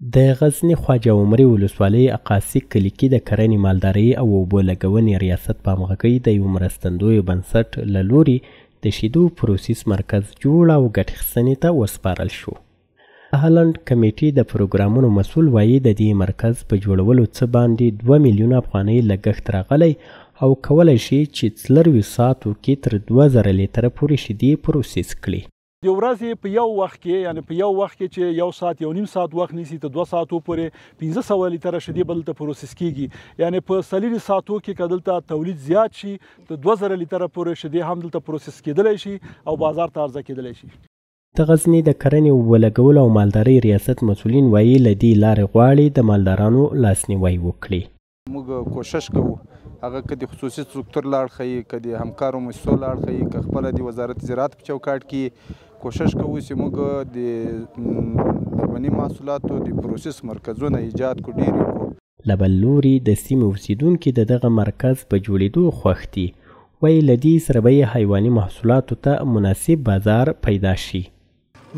د غزني خواجه عمري ولسوالۍ اقاسي کلي کې د کرنې مالدارۍ او اوبو لګونې ریاست په همغږۍ د یو مرستندویو بنسټ له لوري د شیدو پروسس مرکز جوړ او ګټې اخیستنې ته وسپارل شو. هالنډ کمیټې د پروګرامونو مسؤل وایي د دې مرکز په جوړولو څه باندې 2 میلیونه افغانۍ لګښت راغلی او کولی شي چې 24 ساعتو کې تر 2000 لیتره پورې شیدې پروسس کړي. د ورځې په یو وخت کې یعنی په یو وخت کې چې 1 ساعت 1.5 ساعت وخت نیسي ته 2 ساعتو پورې 1500 لیتره شیدې به دلته پروسس کیږي. یعنی په 4 ساعتو کې که دلته تولید زیات شي د 2000 لیتره پورې شیدې هم دلته پروسس کیدلی شي او بازار ته عرضه کیدلی شي. د غزني د کرنې اوبو لګولو او مالدارۍ ریاست مسؤلین وایي له دې لارې غواړي د مالدارانو لاسنیوی وکړي. موږ کوشش کوو هغه که د خصوصي سکتور لاړ ښیي که د همکارو مؤسسو لاړ ښیي که خپله د وزارت زراعت په چوکاټ کې کوشش کوو چې موږ د لبني محصولاتو د پروسس مرکزونه ایجاد کړو ډېر یې کړو. له بل لوري د سیمې اوسیدونکي د دغه مرکز په جوړېدو خوښ دي. وایي له دې سره به یې حیواني محصولاتو ته مناسب بازار پیدا شي.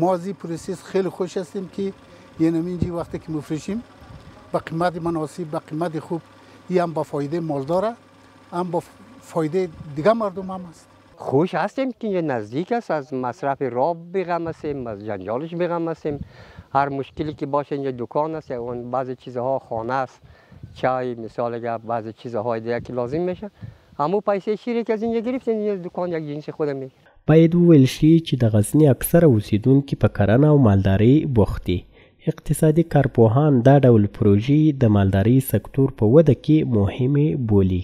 ما از این پروسس خیلی خوش هستیم که یعنی اینجی وقتی که میفروشیم با قیمت مناسب با قیمت خوب این هم با فایده مالداره هم با فایده دیگه مردم هم است. خوش هستیم که اینجا نزدیک است، از مصرف راب بیغم هستیم، از جنجالش بیغم هستیم. هر مشکلی که باشه اینجا دکان است یا اون بعضی چیزها خانه است، چای مثال اگر بعضی چیزهای دیگه که لازم میشه همون پیسه شیری که از اینجا گرفتیم اینجا دکان یک جنس خودم میشه. باید وویل شي چې د غزني اکثره اوسیدونکي په کرنه او مالدارۍ بوخت دي. اقتصادي کارپوهان دا ډول پروژې د مالدارۍ سکتور په وده کې مهمې بولي.